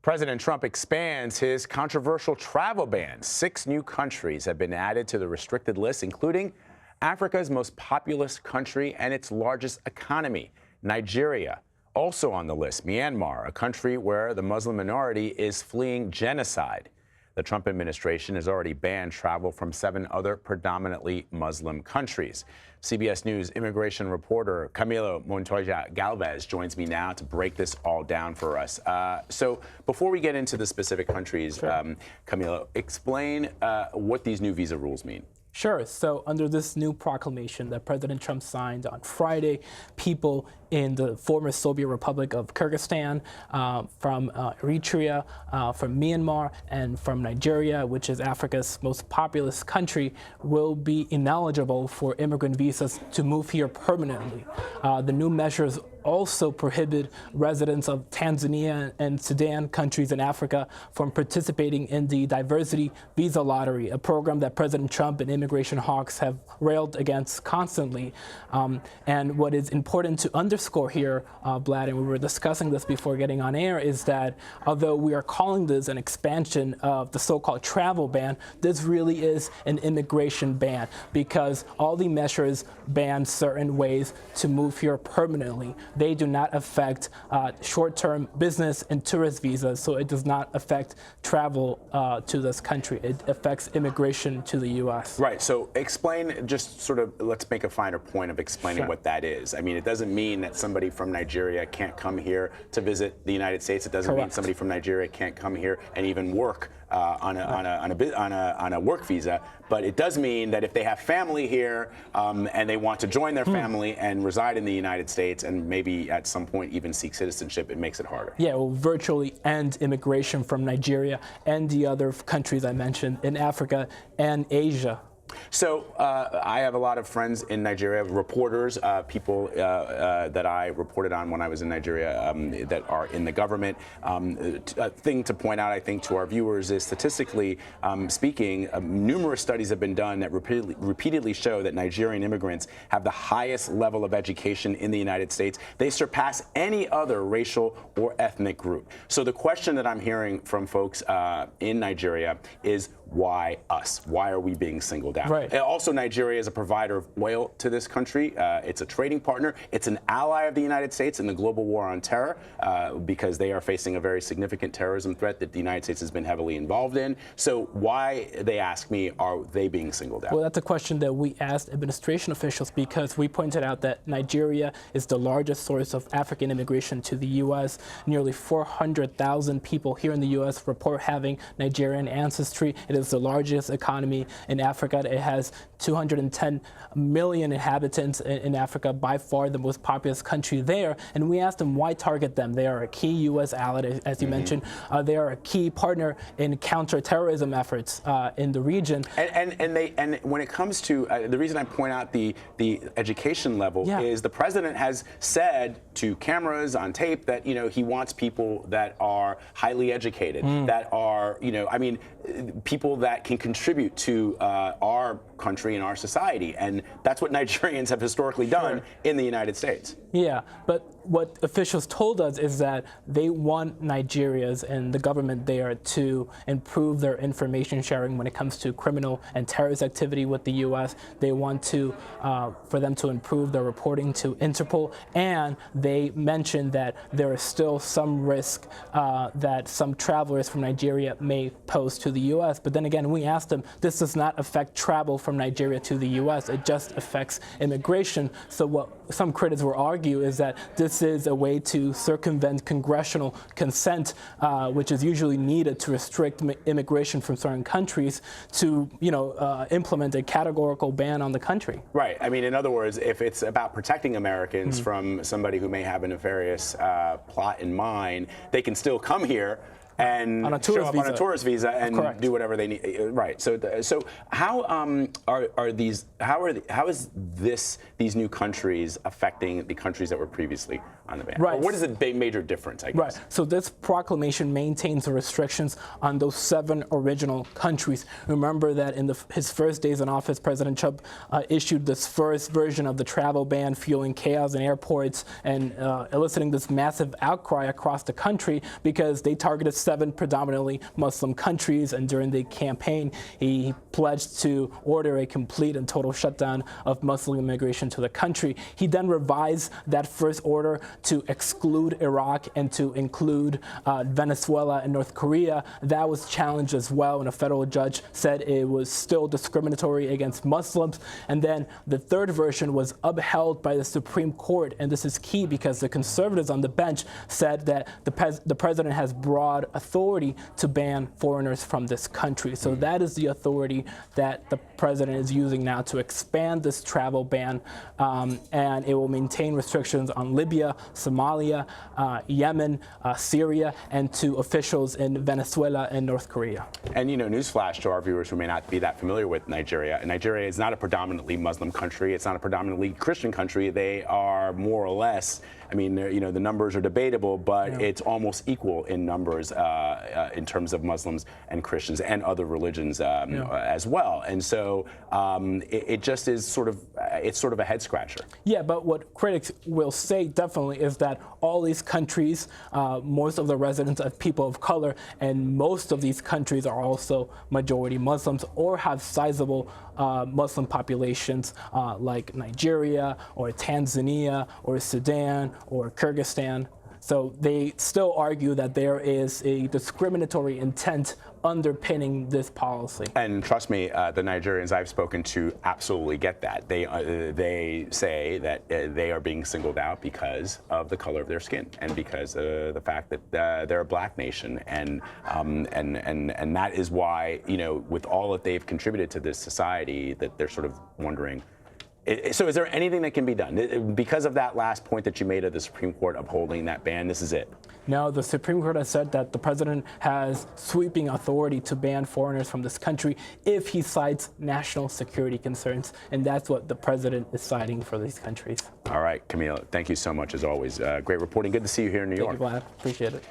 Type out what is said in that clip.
President Trump expands his controversial travel ban. 6 new countries have been added to the restricted list, including Africa's most populous country and its largest economy, Nigeria. Also on the list, Myanmar, a country where the Muslim minority is fleeing genocide. The Trump administration has already banned travel from 7 other predominantly Muslim countries. CBS News immigration reporter Camilo Montoya-Galvez joins me now to break this all down for us. So before we get into the specific countries, sure. Camilo, explain what these new visa rules mean. Sure. So under this new proclamation that President Trump signed on Friday, people in the former Soviet Republic of Kyrgyzstan, from Eritrea, from Myanmar, and from Nigeria, which is Africa's most populous country, will be ineligible for immigrant visas to move here permanently. The new measures also prohibit residents of Tanzania and Sudan, countries in Africa, from participating in the diversity visa lottery, a program that President Trump and immigration hawks have railed against constantly. And what is important to underscore here, Vlad, and we were discussing this before getting on air, is that although we are calling this an expansion of the so-called travel ban, this really is an immigration ban, because all the measures ban certain ways to move here permanently. They do not affect short-term business and tourist visas, so it does not affect travel to this country. It affects immigration to the U.S. Right. So explain, just sort of, let's make a finer point of explaining Sure. what that is. I mean, it doesn't mean that somebody from Nigeria can't come here to visit the United States. It doesn't Correct. mean somebody from Nigeria can't come here and even work on a work visa. But it does mean that if they have family here and they want to join their family and reside in the United States and maybe at some point even seek citizenship, it makes it harder. Yeah, it will virtually end immigration from Nigeria and the other countries I mentioned in Africa and Asia. So I have a lot of friends in Nigeria, reporters, people that I reported on when I was in Nigeria that are in the government. A thing to point out, I think, to our viewers is statistically speaking, numerous studies have been done that repeatedly show that Nigerian immigrants have the highest level of education in the United States. They surpass any other racial or ethnic group. So the question that I'm hearing from folks in Nigeria is, why us? Why are we being singled out? Right. Also, Nigeria is a provider of oil to this country. It's a trading partner. It's an ally of the United States in the global war on terror because they are facing a very significant terrorism threat that the United States has been heavily involved in. So why, they ask me, are they being singled out? Well, that's a question that we asked administration officials, because we pointed out that Nigeria is the largest source of African immigration to the U.S. Nearly 400,000 people here in the U.S. report having Nigerian ancestry. It is the largest economy in Africa. It has 210 million inhabitants in Africa, by far the most populous country there. And we asked them, why target them? They are a key U.S. ally, as you mentioned. They are a key partner in counterterrorism efforts in the region. And when it comes to the reason I point out the education level is the president has said to cameras on tape that he wants people that are highly educated, that are I mean people that can contribute to our country and our society, and that's what Nigerians have historically done in the United States. Yeah, but what officials told us is that they want Nigerians and the government there to improve their information sharing when it comes to criminal and terrorist activity with the U.S. They want to, for them to improve their reporting to Interpol, and they mentioned that there is still some risk that some travelers from Nigeria may pose to the U.S. But then again, we asked them, this does not affect travel from Nigeria to the U.S. It just affects immigration. So what some critics will argue is that this is a way to circumvent congressional consent, which is usually needed to restrict immigration from certain countries, to implement a categorical ban on the country. Right. I mean, in other words, if it's about protecting Americans from somebody who may have a nefarious plot in mind, they can still come here and show up on a tourist visa and do whatever they need. Right. So how is these new countries affecting the countries that were previously on the ban? Right. Or what is the major difference, I guess? Right. So this proclamation maintains the restrictions on those 7 original countries. Remember that in his first days in office, President Trump issued this first version of the travel ban, fueling chaos in airports and eliciting this massive outcry across the country because they targeted 7 predominantly Muslim countries, and during the campaign, he pledged to order a complete and total shutdown of Muslim immigration to the country. He then revised that first order to exclude Iraq and to include Venezuela and North Korea. That was challenged as well, and a federal judge said it was still discriminatory against Muslims. And then the third version was upheld by the Supreme Court, and this is key because the conservatives on the bench said that the president has broad authority to ban foreigners from this country. So that is the authority that the president is using now to expand this travel ban, and it will maintain restrictions on Libya, Somalia, Yemen, Syria, and to officials in Venezuela and North Korea. And, you know, newsflash to our viewers who may not be that familiar with Nigeria. Nigeria is not a predominantly Muslim country. It's not a predominantly Christian country. They are more or less, I mean, you know, the numbers are debatable, but it's almost equal in numbers in terms of Muslims and Christians and other religions as well. And so it just is sort of, it's sort of a head scratcher. Yeah, but what critics will say definitely is that all these countries, most of the residents are people of color, and most of these countries are also majority Muslims or have sizable Muslim populations like Nigeria or Tanzania or Sudan or Kyrgyzstan. So they still argue that there is a discriminatory intent underpinning this policy. And trust me, the Nigerians I've spoken to absolutely get that. They say that they are being singled out because of the color of their skin and because of the fact that they're a black nation, and that is why, you know, with all that they've contributed to this society, that they're sort of wondering. So is there anything that can be done? Because of that last point that you made of the Supreme Court upholding that ban, this is it? No, the Supreme Court has said that the president has sweeping authority to ban foreigners from this country if he cites national security concerns, and that's what the president is citing for these countries. All right, Camilo, thank you so much as always. Great reporting. Good to see you here in New York. Thank you, Vlad. Appreciate it.